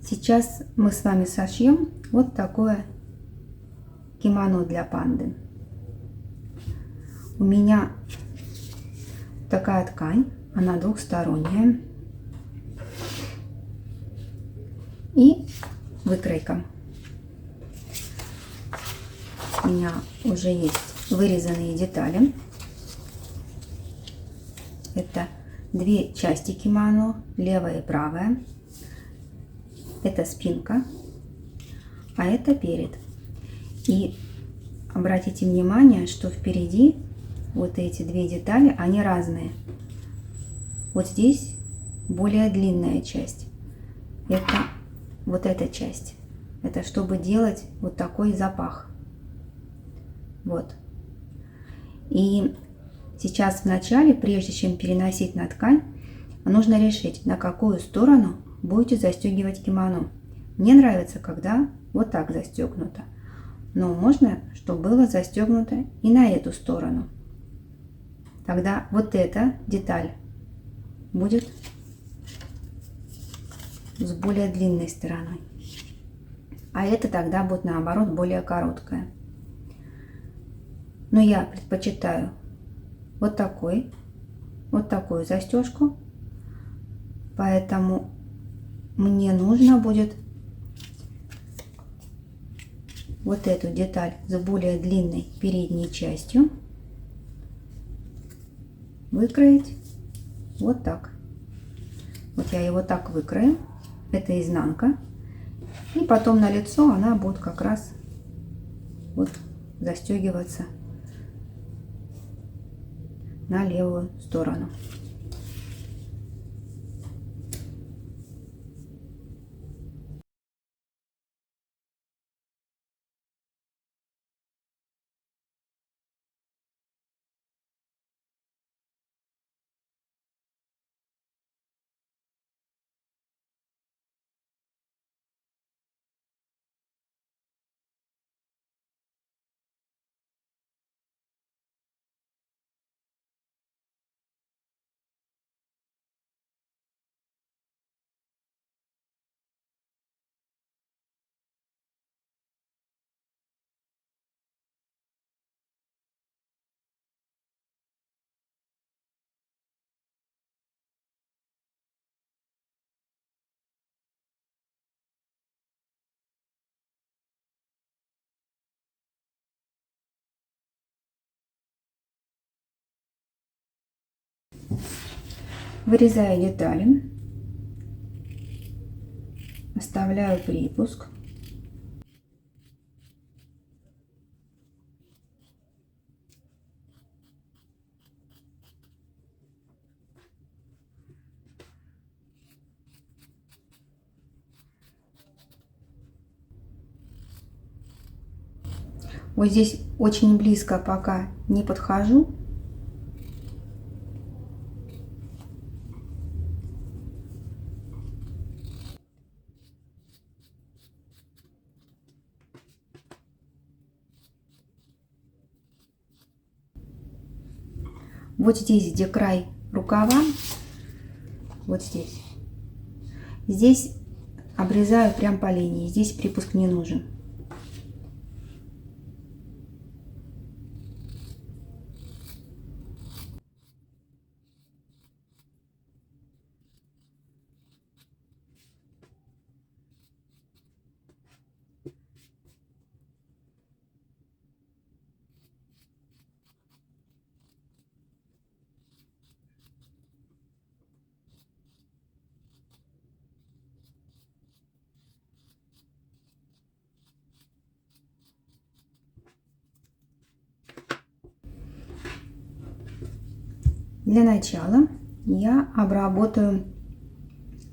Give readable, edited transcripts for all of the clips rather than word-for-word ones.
Сейчас мы с вами сошьем вот такое кимоно для панды. У меня такая ткань, она двухсторонняя. И выкройка. У меня уже есть вырезанные детали. Это две части кимоно, левая и правая. Это спинка, а это перед. И обратите внимание, что впереди вот эти две детали, они разные. Вот здесь более длинная часть. Это вот эта часть. Это чтобы делать вот такой запах. Вот. И сейчас вначале, прежде чем переносить на ткань, нужно решить, на какую сторону будете застегивать кимоно. Мне нравится, когда вот так застегнуто. Но можно, чтобы было застегнуто и на эту сторону. Тогда вот эта деталь будет с более длинной стороной. А это тогда будет наоборот более короткая. Но я предпочитаю вот такую застежку. Поэтому мне нужно будет вот эту деталь с более длинной передней частью выкроить вот так. Вот я его так выкрою. Это изнанка. И потом на лицо она будет как раз вот застегиваться на левую сторону. Вырезаю детали, оставляю припуск. Вот здесь очень близко пока не подхожу. Вот здесь, где край рукава, вот здесь. Здесь обрезаю прям по линии. Здесь припуск не нужен. Для начала я обработаю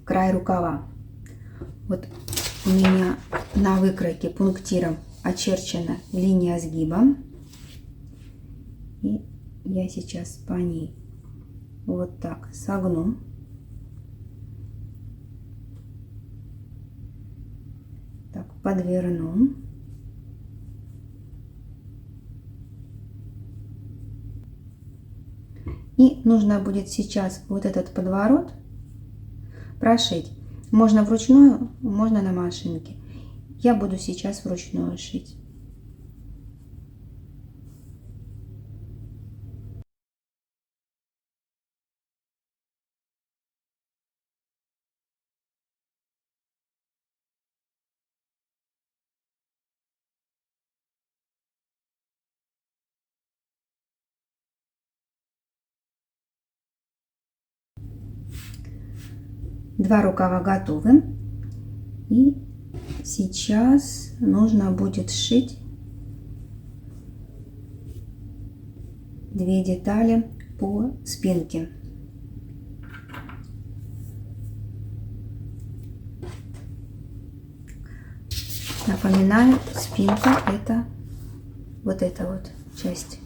край рукава. Вот у меня на выкройке пунктиром очерчена линия сгиба. И я сейчас по ней вот так согну. Так, подверну. И нужно будет сейчас вот этот подворот прошить. Можно вручную, можно на машинке. Я буду сейчас вручную шить. Два рукава готовы. И сейчас нужно будет сшить две детали по спинке. Напоминаю, спинка это вот эта вот часть.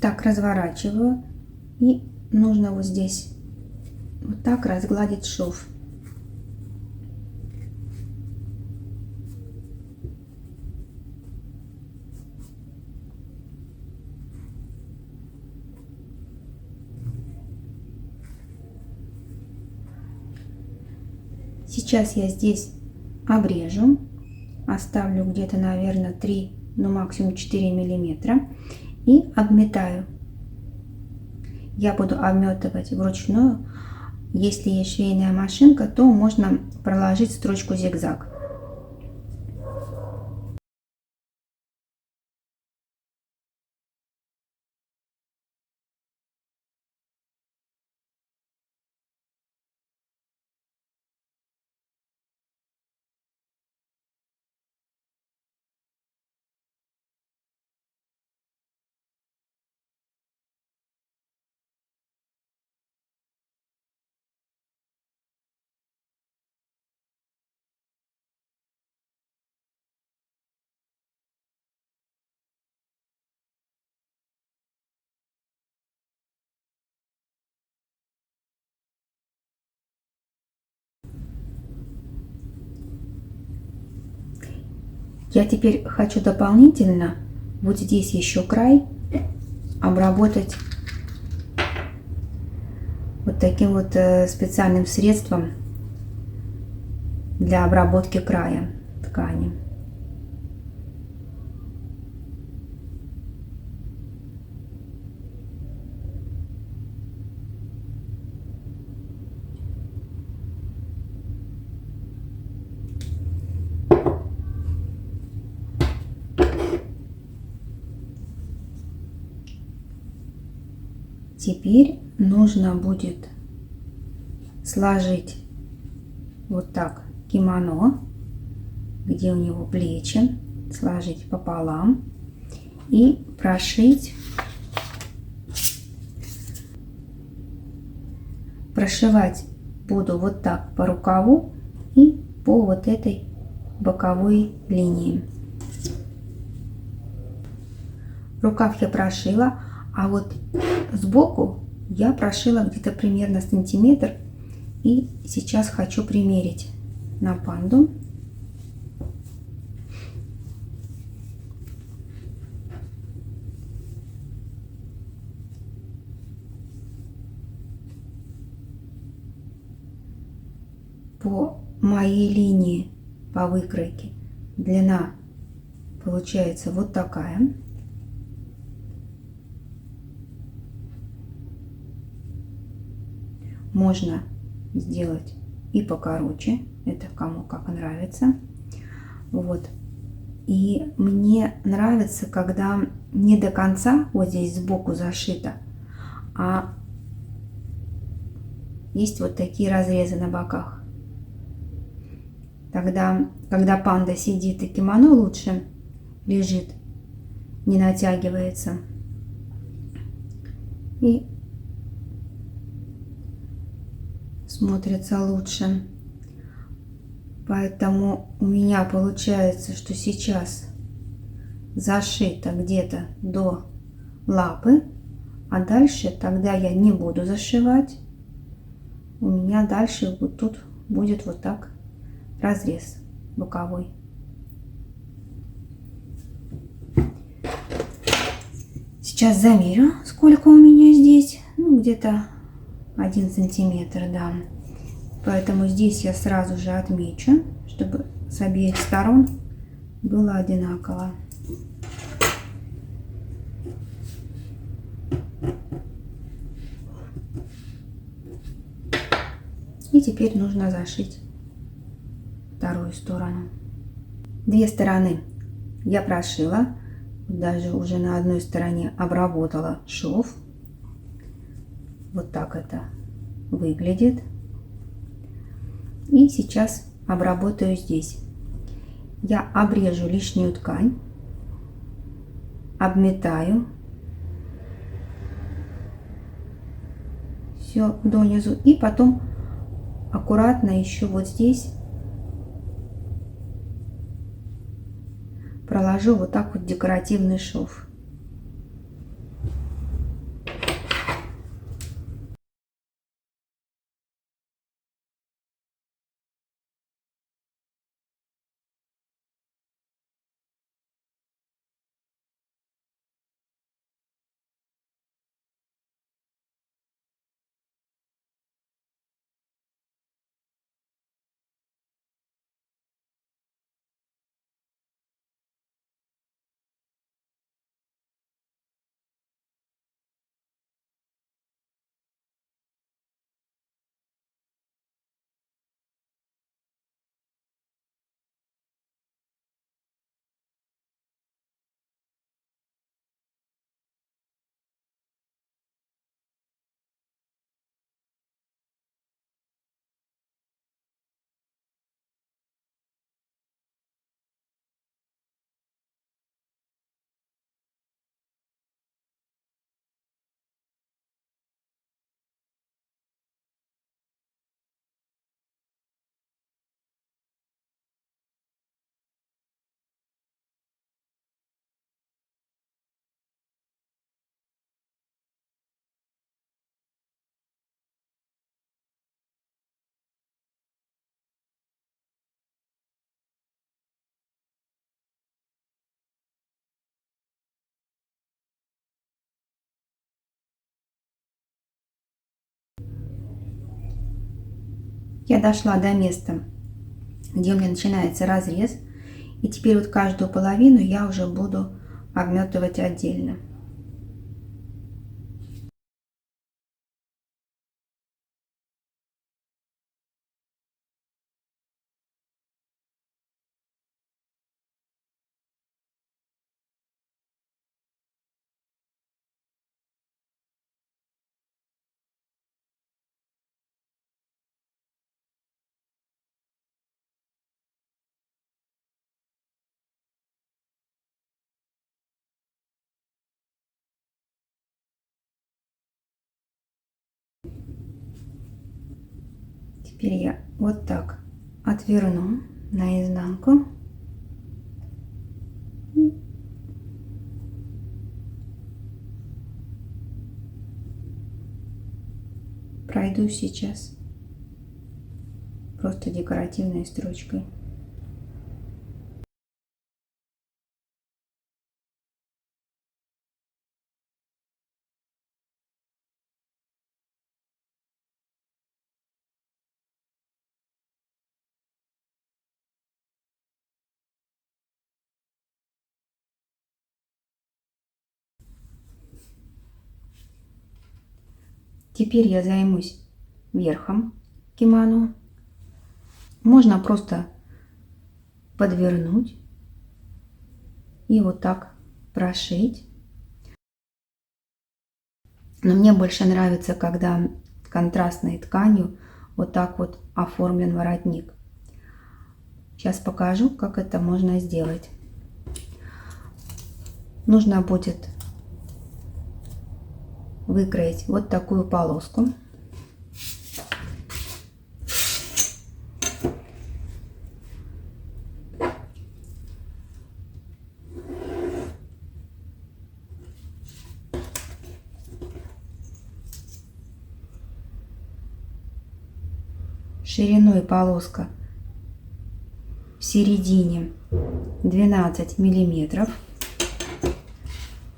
Так, разворачиваю, и нужно вот здесь вот так разгладить шов. Сейчас я здесь обрежу, оставлю где-то, наверное, 3, ну максимум 4 миллиметра и обметаю. Я буду обметывать вручную. Если есть швейная машинка, то можно проложить строчку зигзаг. Я теперь хочу дополнительно вот здесь еще край обработать вот таким вот специальным средством для обработки края ткани. Теперь нужно будет сложить вот так кимоно, где у него плечи, сложить пополам и прошить. Прошивать буду вот так по рукаву и по вот этой боковой линии. Рукав я прошила, а вот сбоку я прошила где-то примерно сантиметр. И сейчас хочу примерить на панду. По моей линии, по выкройке, длина получается вот такая. Можно сделать и покороче, это кому как нравится. Вот. И мне нравится, когда не до конца вот здесь сбоку зашито, а есть вот такие разрезы на боках. Тогда, когда панда сидит, и кимоно лучше лежит, не натягивается. И смотрится лучше. Поэтому у меня получается, что сейчас зашито где-то до лапы, а дальше тогда я не буду зашивать. У меня дальше вот тут будет вот так разрез боковой. Сейчас замерю, сколько у меня здесь. Ну, где-то 1 сантиметр, да. Поэтому здесь я сразу же отмечу, чтобы с обеих сторон было одинаково. И теперь нужно зашить вторую сторону. 2 стороны я прошила, даже уже на одной стороне обработала шов. Вот так это выглядит. И сейчас обработаю здесь. Я обрежу лишнюю ткань, обметаю все донизу и потом аккуратно еще вот здесь проложу вот так вот декоративный шов. Я дошла до места, где у меня начинается разрез. И теперь вот каждую половину я уже буду обметывать отдельно. Теперь я вот так отверну наизнанку. Пройду сейчас просто декоративной строчкой. Теперь я займусь верхом кимоно. Можно просто подвернуть и вот так прошить. Но мне больше нравится, когда контрастной тканью вот так вот оформлен воротник. Сейчас покажу, как это можно сделать. Нужно будет выкроить вот такую полоску. Шириной полоска в середине 12 миллиметров.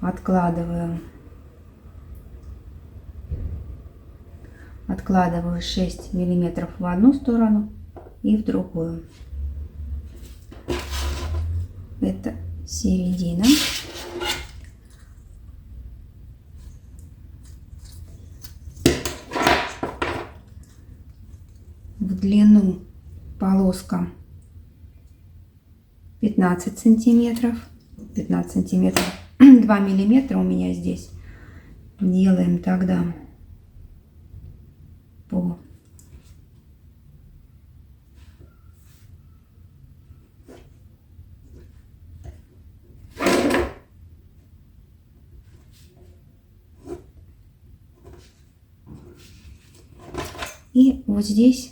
Откладываю 6 миллиметров в одну сторону и в другую. Это середина. В длину полоска 15 сантиметров. 15 сантиметров. 2 миллиметра у меня здесь. Делаем тогда по и вот здесь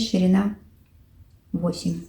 ширина 8.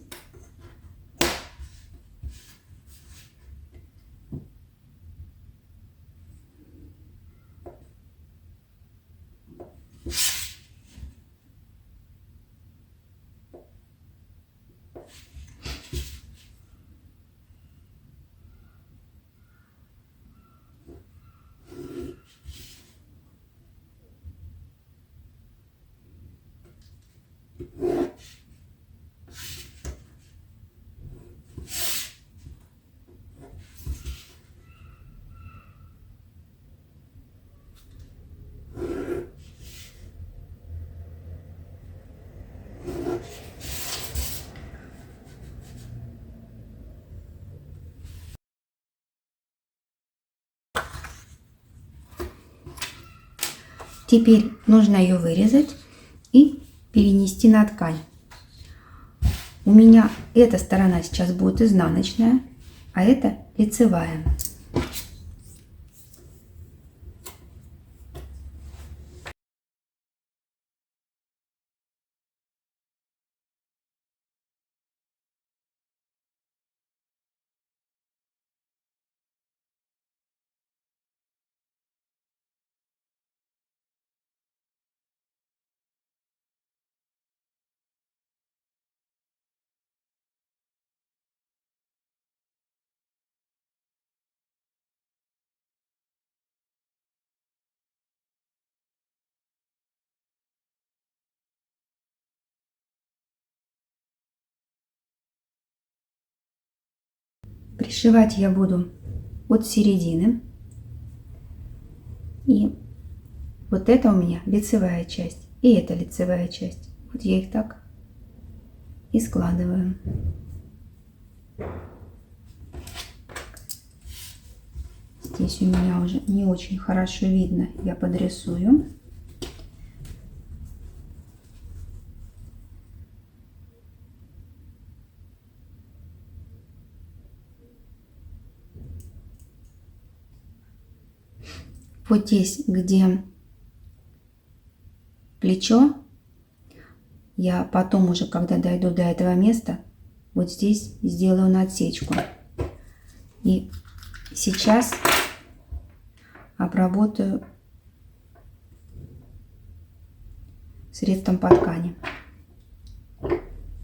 Теперь нужно ее вырезать и перенести на ткань. У меня эта сторона сейчас будет изнаночная, а это лицевая. Пришивать я буду от середины. И вот это у меня лицевая часть. И это лицевая часть. Вот я их так и складываю. Здесь у меня уже не очень хорошо видно. Я подрисую. Вот здесь, где плечо, я потом уже, когда дойду до этого места, вот здесь сделаю надсечку. И сейчас обработаю средством по ткани.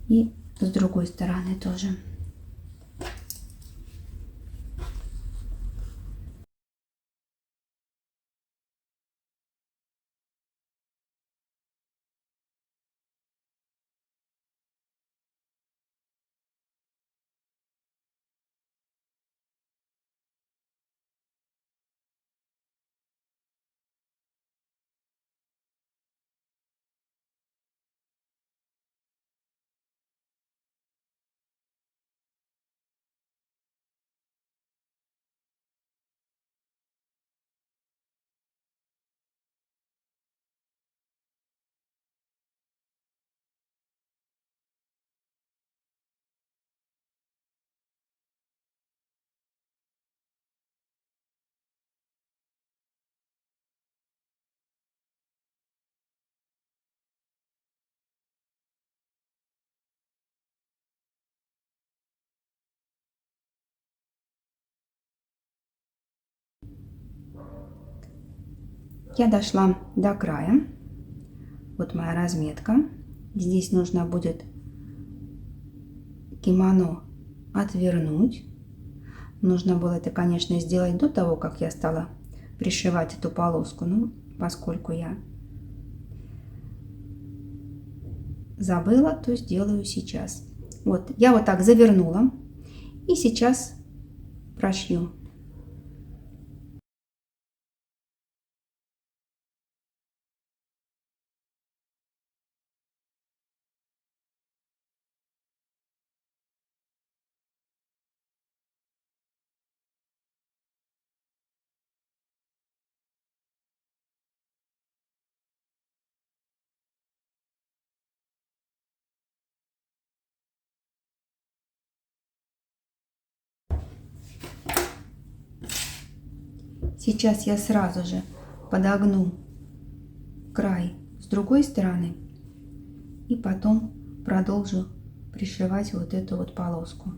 И с другой стороны тоже. Я дошла до края. Вот моя разметка. Здесь нужно будет кимоно отвернуть. Нужно было это, конечно, сделать до того, как я стала пришивать эту полоску. Но поскольку я забыла, то сделаю сейчас. Вот, я вот так завернула. И сейчас прошью. Сейчас я сразу же подогну край с другой стороны и потом продолжу пришивать вот эту вот полоску.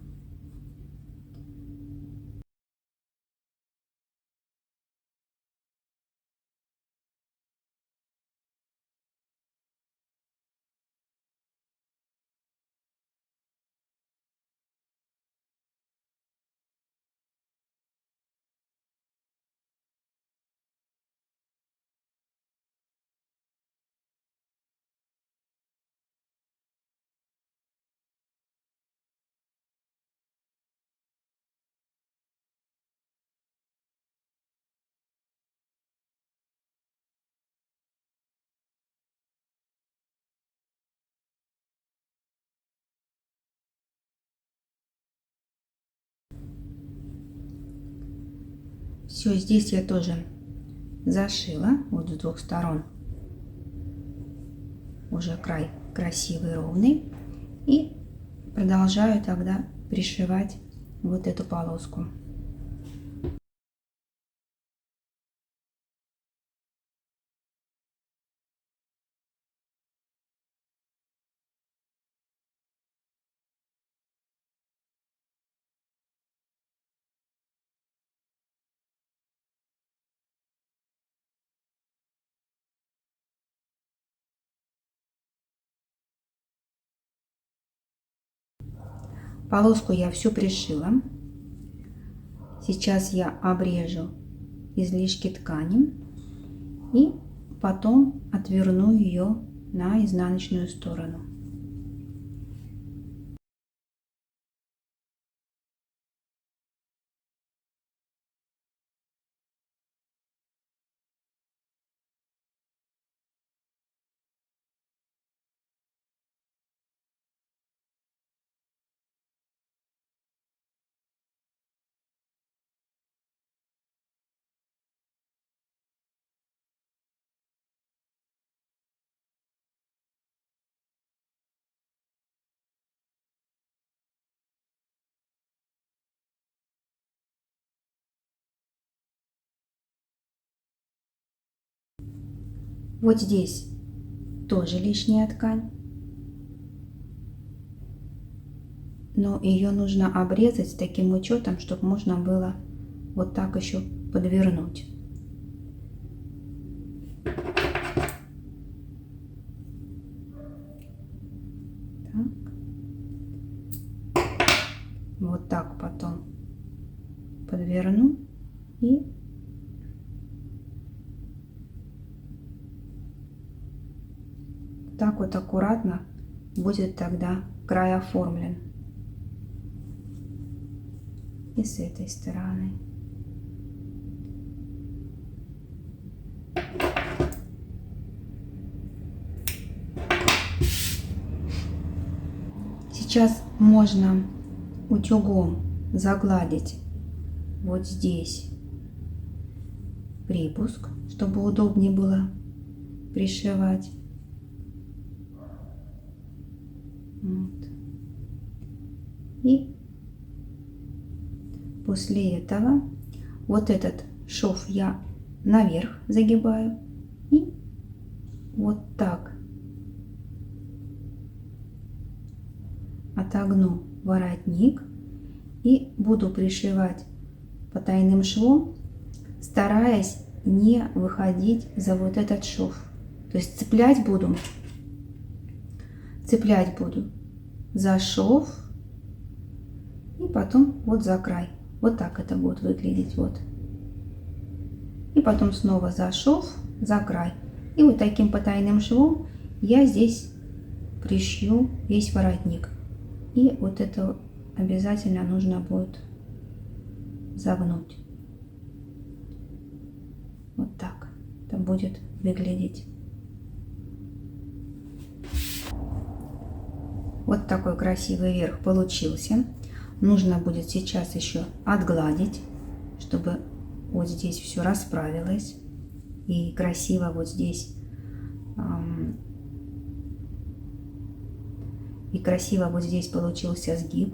Все, здесь я тоже зашила вот с двух сторон. Уже край красивый, ровный. И продолжаю тогда пришивать вот эту полоску. Полоску я всю пришила. Сейчас я обрежу излишки ткани и потом отверну ее на изнаночную сторону. Вот здесь тоже лишняя ткань, но ее нужно обрезать с таким учетом, чтобы можно было вот так еще подвернуть. Так. Вот так потом подверну и так вот аккуратно будет тогда край оформлен. И с этой стороны. Сейчас можно утюгом загладить вот здесь припуск, чтобы удобнее было пришивать. Вот. И после этого вот этот шов я наверх загибаю и вот так отогну воротник и буду пришивать потайным швом, стараясь не выходить за вот этот шов. То есть цеплять буду за шов и потом вот за край. Вот так это будет выглядеть. Вот. И потом снова за шов, за край. И вот таким потайным швом я здесь пришью весь воротник. И вот это обязательно нужно будет загнуть. Вот так это будет выглядеть. Вот такой красивый верх получился. Нужно будет сейчас еще отгладить, чтобы вот здесь все расправилось. И красиво вот здесь. И красиво вот здесь получился сгиб.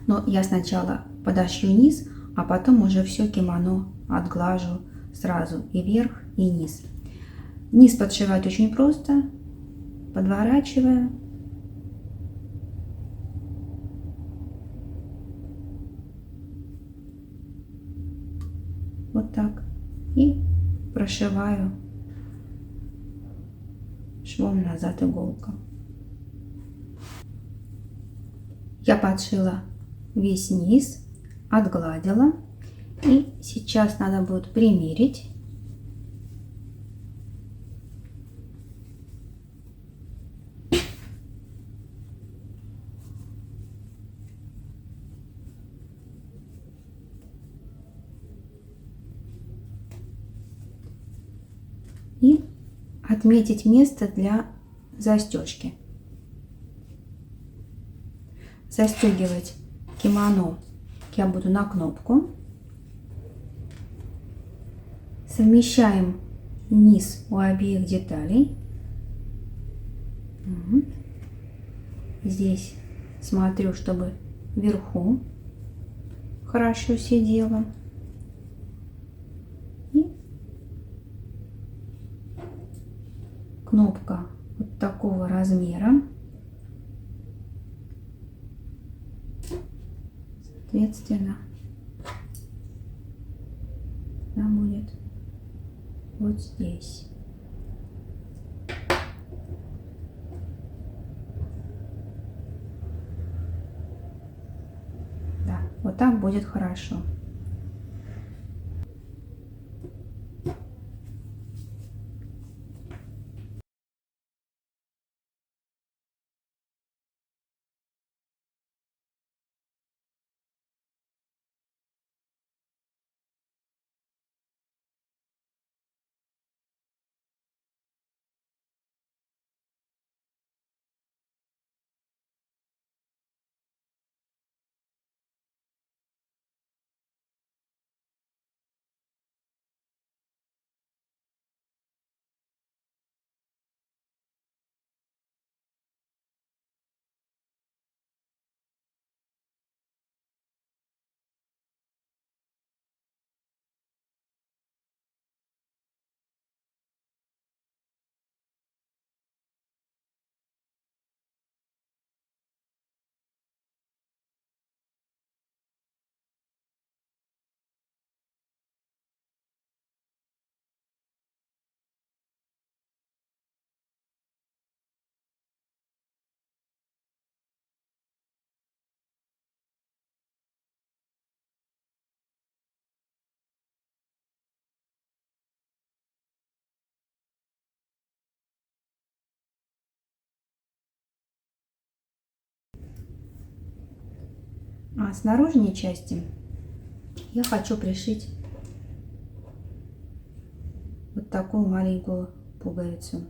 Но я сначала подошью низ, а потом уже все кимоно отглажу сразу и вверх, и низ. Низ подшивать очень просто. Подворачиваю. Вот так. И прошиваю швом назад иголка. Я подшила весь низ, отгладила. И сейчас надо будет примерить. И отметить место для застежки. Застегивать кимоно я буду на кнопку. Совмещаем низ у обеих деталей. Здесь смотрю, чтобы вверху хорошо сидело. И кнопка вот такого размера. Соответственно, она будет вот здесь. Да, вот так будет хорошо. А с наружной части я хочу пришить вот такую маленькую пуговицу.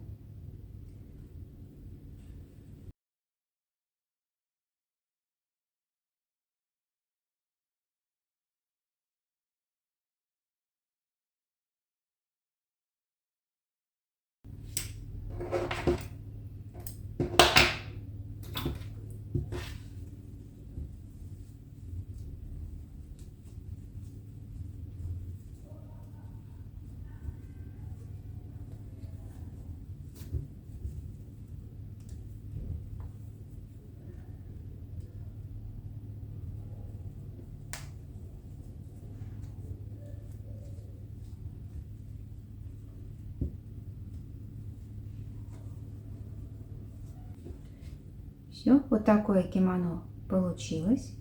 Все, вот такое кимоно получилось.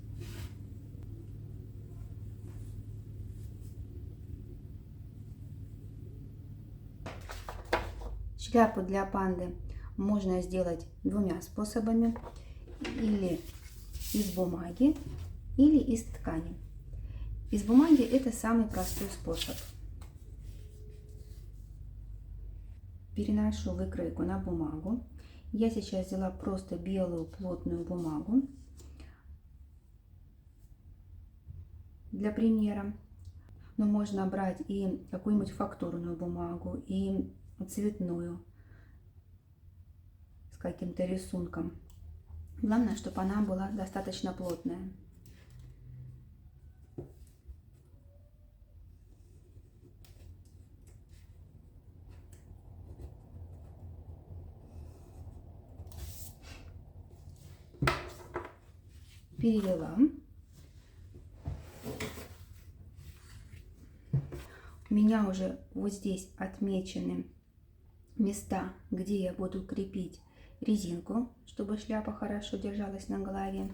Шляпу для панды можно сделать двумя способами. Или из бумаги, или из ткани. Из бумаги это самый простой способ. Переношу выкройку на бумагу. Я сейчас взяла просто белую плотную бумагу для примера. Но можно брать и какую-нибудь фактурную бумагу, и цветную с каким-то рисунком. Главное, чтобы она была достаточно плотная. Перевела. У меня уже вот здесь отмечены места, где я буду крепить резинку, чтобы шляпа хорошо держалась на голове.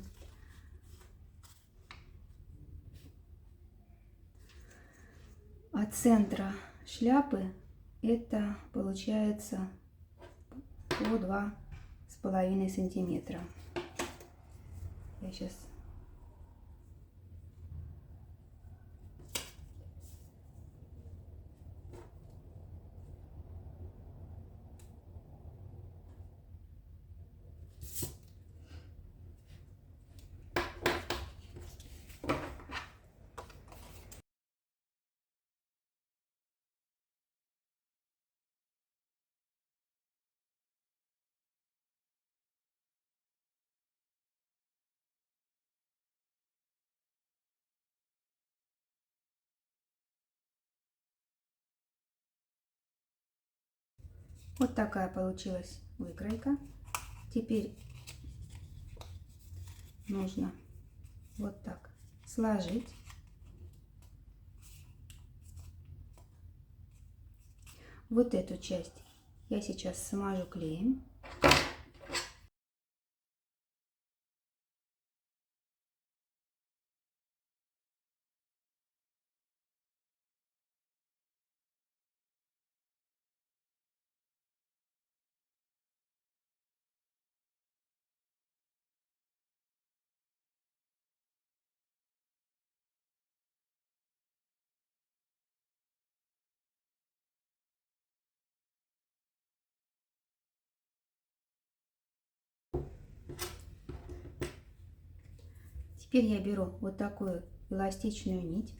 От центра шляпы это получается по 2,5 сантиметра. Я сейчас вот такая получилась выкройка. Теперь нужно вот так сложить. Вот эту часть я сейчас смажу клеем. Теперь я беру вот такую эластичную нить.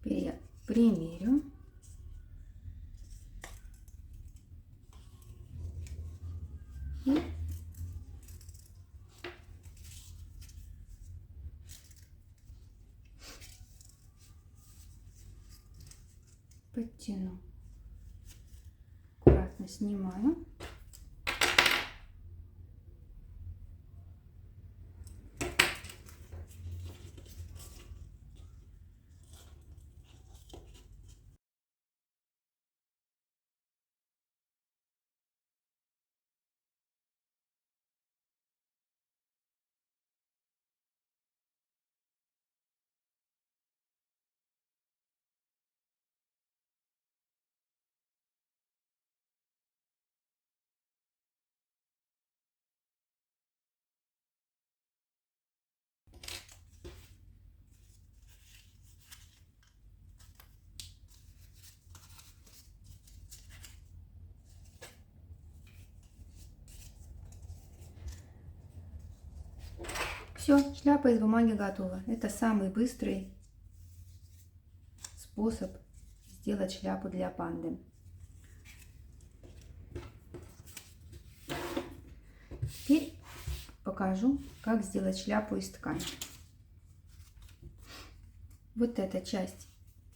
Теперь я примерю. И подтяну. Аккуратно снимаю. Все, шляпа из бумаги готова. Это самый быстрый способ сделать шляпу для панды. Теперь покажу, как сделать шляпу из ткани. Вот эта часть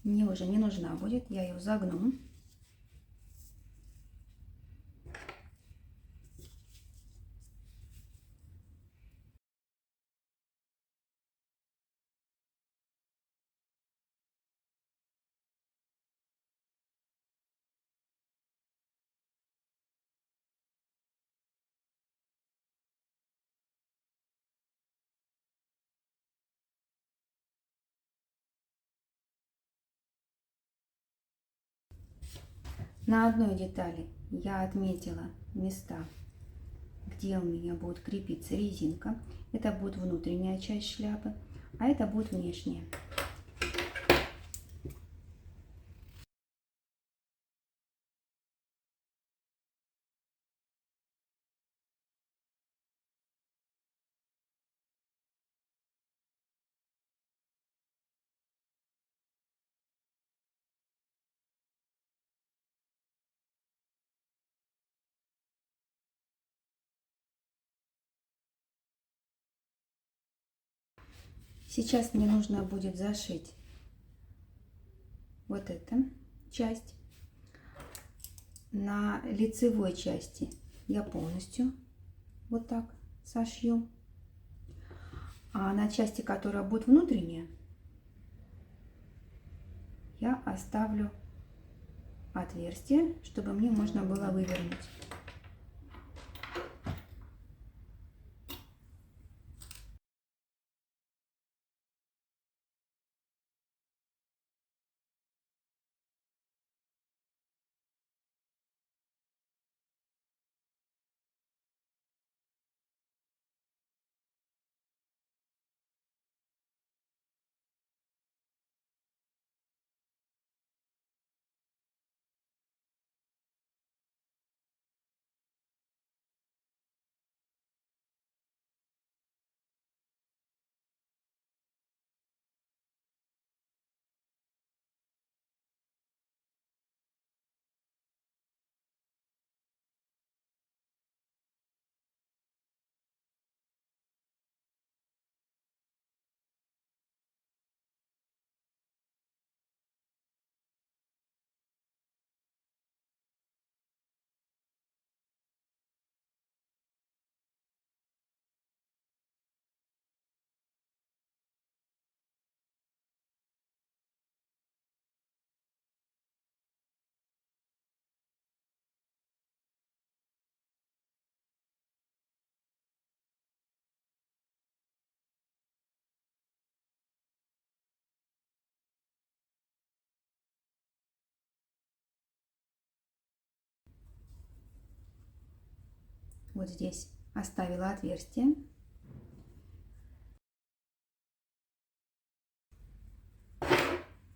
мне уже не нужна будет, я ее загну. На одной детали я отметила места, где у меня будет крепиться резинка. Это будет внутренняя часть шляпы, а это будет внешняя. Сейчас мне нужно будет зашить вот эту часть. На лицевой части я полностью вот так сошью. А на части, которая будет внутренняя, я оставлю отверстие, чтобы мне можно было вывернуть. Вот здесь оставила отверстие.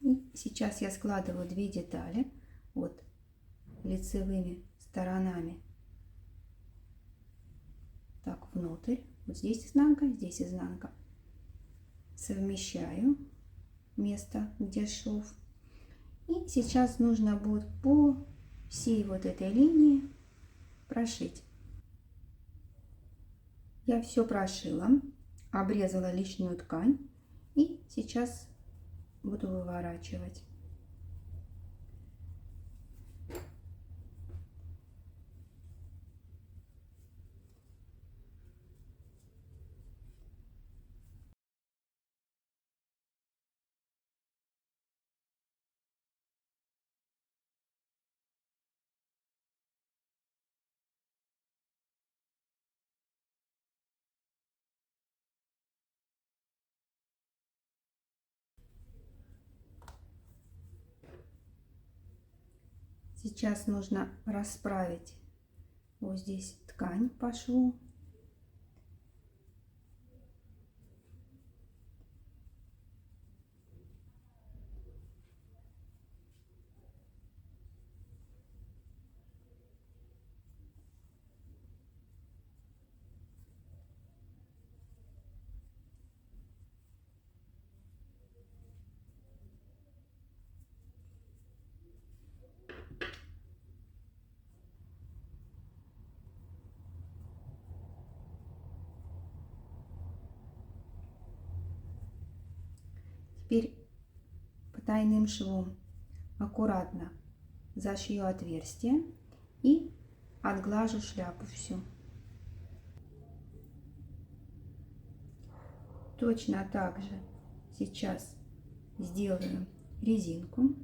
И сейчас я складываю две детали вот лицевыми сторонами так внутрь. Вот здесь изнанка, здесь изнанка. Совмещаю место, где шов. И сейчас нужно будет по всей вот этой линии прошить. Я все прошила, обрезала лишнюю ткань и сейчас буду выворачивать. Сейчас нужно расправить вот здесь ткань по шву. Теперь потайным швом аккуратно зашью отверстие и отглажу шляпу всю. Точно так же сейчас сделаю резинку.